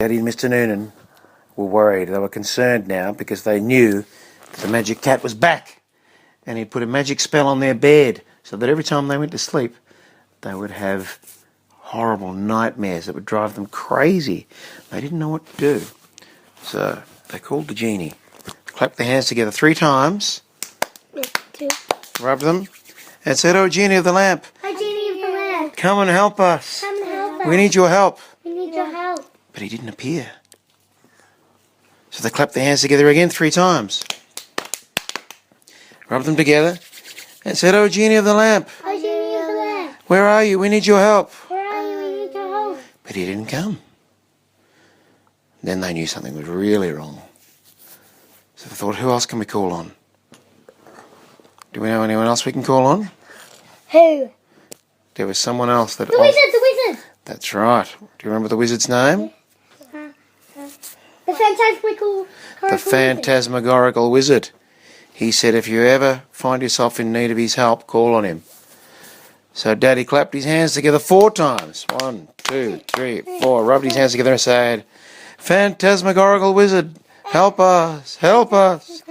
Daddy and Mr. Noonan were worried. They were concerned now because they knew the magic cat was back, and he'd put a magic spell on their bed so that every time they went to sleep they would have horrible nightmares that would drive them crazy. They didn't know what to do. So they called the genie, clapped their hands together 3 times, rubbed them, and said, "Oh, genie of the lamp, Oh, genie of the lamp, come and help us. come and help us. We need your help." We need your help. But he didn't appear. So they clapped their hands together again 3 times, rubbed them together, and said, "Oh, genie of the lamp, Oh, genie of the lamp, where are you? We need your help." where are you? We need your help. But he didn't come. Then they knew something was really wrong. So they thought, who else can we call on? Do we know anyone else we can call on? Who? There was someone else that... The wizard, the wizard. That's right. Do you remember the wizard's name? The phantasmagorical The phantasmagorical wizard. He said if you ever find yourself in need of his help, call on him. So Daddy clapped his hands together 4 times. 1, 2, 3, 4. Rubbed his hands together and said, "Phantasmagorical wizard, help us, help us."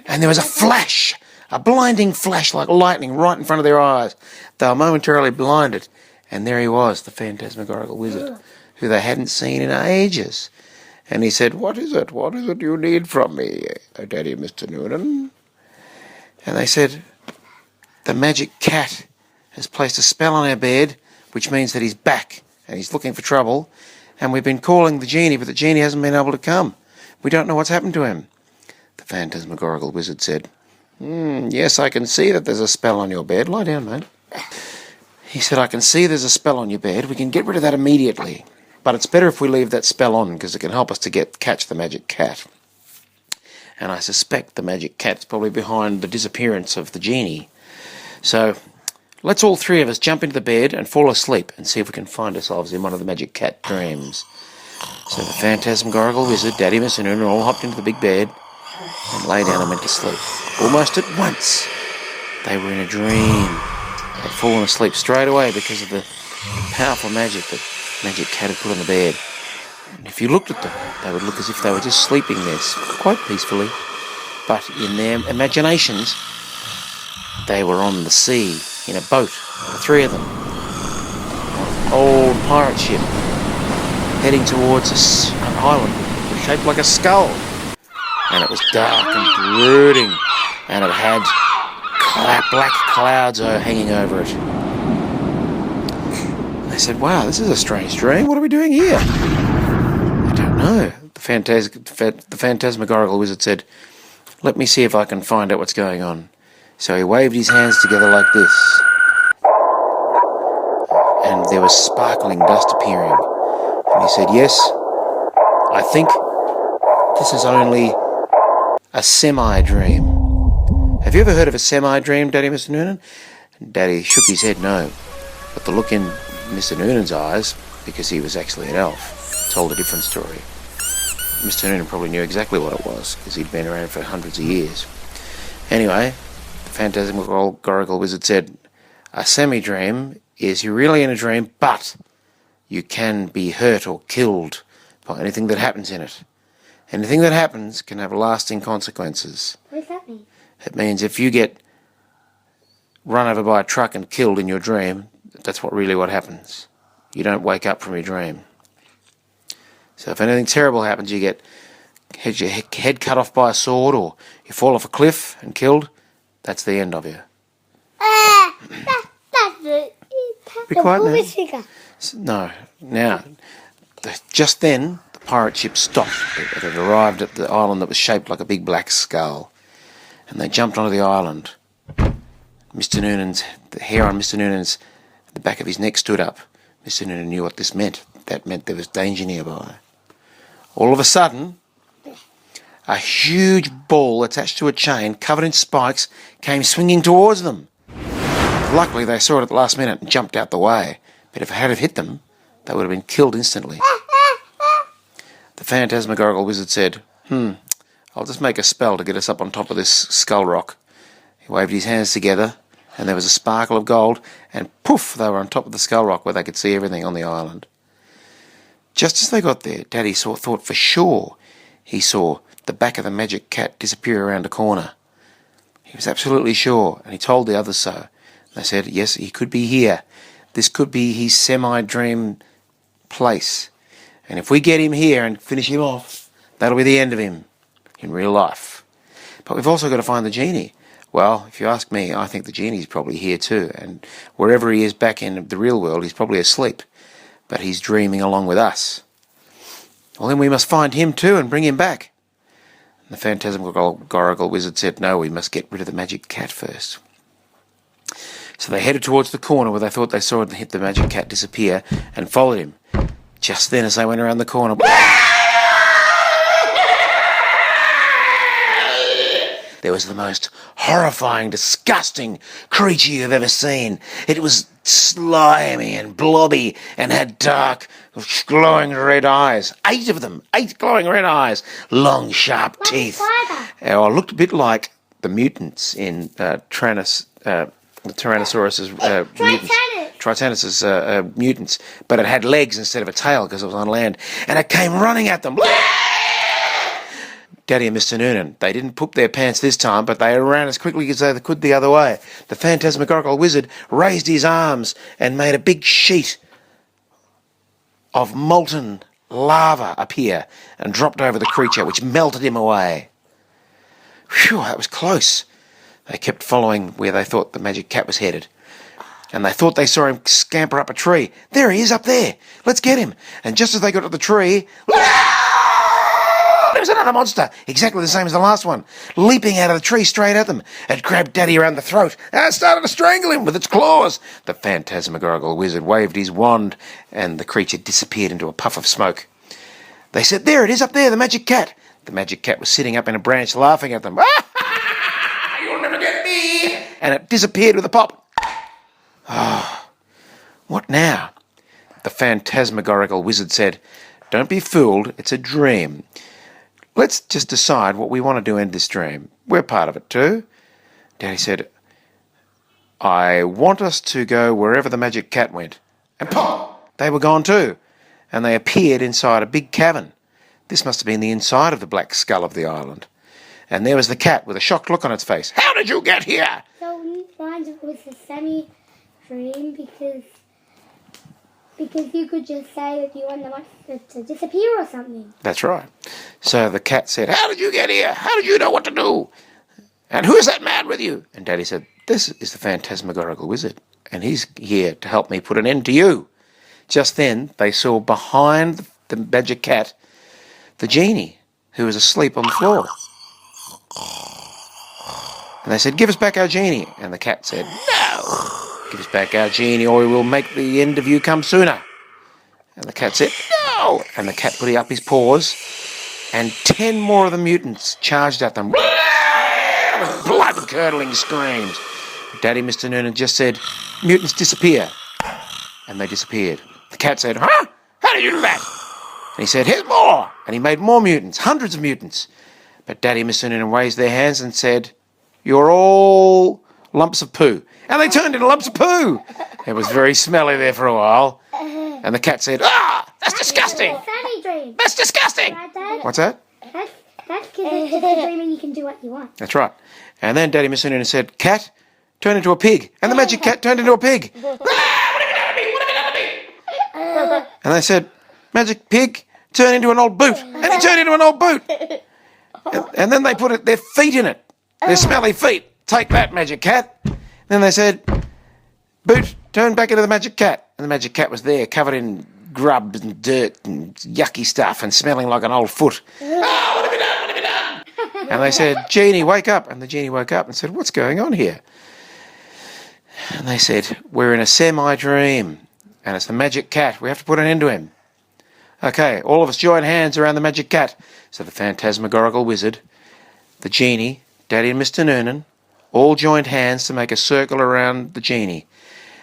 And there was a flash, a blinding flash like lightning right in front of their eyes. They were momentarily blinded. And there he was, the phantasmagorical wizard, who they hadn't seen in ages. And he said, "What is it? What is it you need from me, oh, Daddy and Mr. Noonan?" And they said, "The magic cat has placed a spell on our bed, which means that he's back and he's looking for trouble. And we've been calling the genie, but the genie hasn't been able to come. We don't know what's happened to him." The phantasmagorical wizard said, "Yes, I can see that there's a spell on your bed. Lie down, mate." He said, "I can see there's a spell on your bed. We can get rid of that immediately. But it's better if we leave that spell on because it can help us to catch the magic cat. And I suspect the magic cat's probably behind the disappearance of the genie. So let's all 3 of us jump into the bed and fall asleep and see if we can find ourselves in one of the magic cat dreams." So the phantasmagorical wizard, Daddy, Mr. Noonan, all hopped into the big bed and lay down and went to sleep. Almost at once, they were in a dream. They'd fallen asleep straight away because of the powerful magic that magic cat had put on the bed. And if you looked at them, they would look as if they were just sleeping there quite peacefully. But in their imaginations, they were on the sea in a boat, the 3 of them, an old pirate ship, heading towards an island shaped like a skull. And it was dark and brooding, and it had black clouds hanging over it. They said, "Wow, this is a strange dream. What are we doing here?" "I don't know." The phantasmagorical wizard said, "Let me see if I can find out what's going on." So he waved his hands together like this, and there was sparkling dust appearing. And he said, "Yes, I think this is only a semi-dream." Have you ever heard of a semi-dream, Daddy, Mr. Noonan? Daddy shook his head no. But the look in Mr. Noonan's eyes, because he was actually an elf, told a different story. Mr. Noonan probably knew exactly what it was, because he'd been around for hundreds of years. Anyway, the phantasmagorical wizard said, "A semi-dream is you're really in a dream, but you can be hurt or killed by anything that happens in it. Anything that happens can have lasting consequences." What does that mean? It means if you get run over by a truck and killed in your dream, that's what happens. You don't wake up from your dream. So if anything terrible happens, you get your head cut off by a sword, or you fall off a cliff and killed, that's the end of you. Be quiet now. No. Now, just then, the pirate ship stopped. It had arrived at the island that was shaped like a big black skull. And they jumped onto the island. The hair on Mr. Noonan's, the back of his neck stood up. Mr. Noonan knew what this meant. That meant there was danger nearby. All of a sudden, a huge ball attached to a chain, covered in spikes, came swinging towards them. Luckily, they saw it at the last minute and jumped out the way. But if it had hit them, they would have been killed instantly. The phantasmagorical wizard said, "I'll just make a spell to get us up on top of this skull rock." He waved his hands together, and there was a sparkle of gold, and poof, they were on top of the skull rock where they could see everything on the island. Just as they got there, Daddy thought for sure he saw the back of the magic cat disappear around a corner. He was absolutely sure, and he told the others so. They said, yes, he could be here. This could be his semi-dream place. And if we get him here and finish him off, that'll be the end of him in real life. But we've also got to find the genie. Well, if you ask me, I think the genie's probably here too. And wherever he is back in the real world, he's probably asleep. But he's dreaming along with us. Well, then we must find him too and bring him back. And the phantasmagorical wizard said, no, we must get rid of the magic cat first. So they headed towards the corner where they thought they saw the magic cat disappear and followed him. Just then, as they went around the corner, there was the most horrifying, disgusting creature you've ever seen. It was slimy and blobby and had dark, glowing red eyes. 8 of them, 8 glowing red eyes, long, sharp teeth. Looked a bit like the mutants in the Tyrannosaurus's mutants. Tritanous's mutants, but it had legs instead of a tail because it was on land, and it came running at them. Daddy and Mr. Noonan, they didn't poop their pants this time, but they ran as quickly as they could the other way. The phantasmagorical wizard raised his arms and made a big sheet of molten lava appear and dropped over the creature, which melted him away. Phew, that was close. They kept following where they thought the magic cat was headed. And they thought they saw him scamper up a tree. There he is up there. Let's get him. And just as they got to the tree, there was another monster, exactly the same as the last one, leaping out of the tree straight at them. It grabbed Daddy around the throat and started to strangle him with its claws. The phantasmagorical wizard waved his wand and the creature disappeared into a puff of smoke. They said, there it is up there, the magic cat. The magic cat was sitting up in a branch laughing at them. You'll never get me! And it disappeared with a pop. Oh, what now? The phantasmagorical wizard said, don't be fooled, it's a dream. Let's just decide what we want to do in this dream. We're part of it too. Daddy said, I want us to go wherever the magic cat went. And pop! They were gone too. And they appeared inside a big cavern. This must have been the inside of the black skull of the island. And there was the cat with a shocked look on its face. How did you get here? So we find it was a semi-dream because you could just say that you want the monster to disappear or something. That's right. So the cat said, how did you get here? How did you know what to do? And who is that man with you? And Daddy said, this is the phantasmagorical wizard, and he's here to help me put an end to you. Just then, they saw behind the magic cat the genie, who was asleep on the floor. And they said, give us back our genie. And the cat said, no, give us back our genie or we will make the end of you come sooner. And the cat said, no. And the cat put up his paws and 10 more of the mutants charged at them. With blood-curdling screams. Daddy, Mr. Noonan, just said, mutants disappear. And they disappeared. The cat said, huh? How did you do that? And he said, here's more. And he made more mutants, hundreds of mutants. But Daddy and Mr. Noonan raised their hands and said, you're all lumps of poo. And they turned into lumps of poo. It was very smelly there for a while. And the cat said, that's disgusting. That's disgusting. What's that? That's because it's just a dream and you can do what you want. That's right. And then Daddy Mr. Noonan said, cat, turn into a pig. And the magic cat turned into a pig. What have you done to me? What have you done to me? And they said, magic pig, turn into an old boot. And he turned into an old boot. And then they put their feet in it. Their smelly feet. Take that, magic cat. Then they said, boot, turn back into the magic cat. And the magic cat was there, covered in grub and dirt and yucky stuff and smelling like an old foot. What have you done? What have you done? And they said, genie, wake up. And the genie woke up and said, what's going on here? And they said, we're in a semi-dream. And it's the magic cat. We have to put an end to him. Okay, all of us join hands around the magic cat. So the phantasmagorical wizard, the genie, Daddy and Mr. Noonan, all joined hands to make a circle around the genie.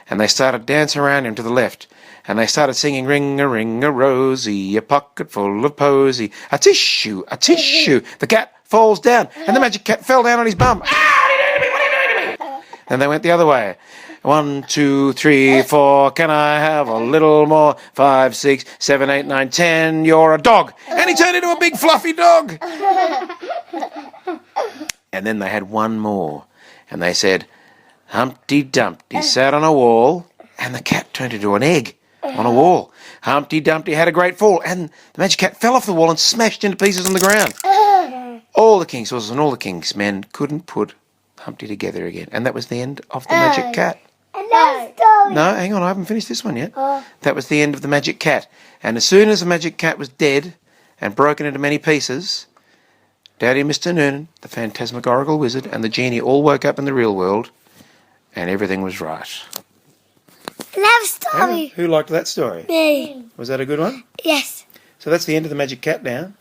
And they started dancing around him to the left. And they started singing, ring-a-rosy, a pocket full of posy, a tissue, a tissue. The cat falls down, and the magic cat fell down on his bum. What are you doing to me? What are you doing to me? And they went the other way. 1, 2, 3, 4. Can I have a little more? 5, 6, 7, 8, 9, 10. You're a dog. And he turned into a big fluffy dog. And then they had one more. And they said, Humpty Dumpty sat on a wall, and the cat turned into an egg on a wall. Humpty Dumpty had a great fall, and the magic cat fell off the wall and smashed into pieces on the ground. All the king's horses and all the king's men couldn't put Humpty together again. And that was the end of the magic cat. Another story. No, hang on, I haven't finished this one yet. That was the end of the magic cat. And as soon as the magic cat was dead and broken into many pieces, Daddy and Mr. Noonan, the phantasmagorical wizard, and the genie all woke up in the real world, and everything was right. Another story. Who liked that story? Me. Was that a good one? Yes. So that's the end of the magic cat now.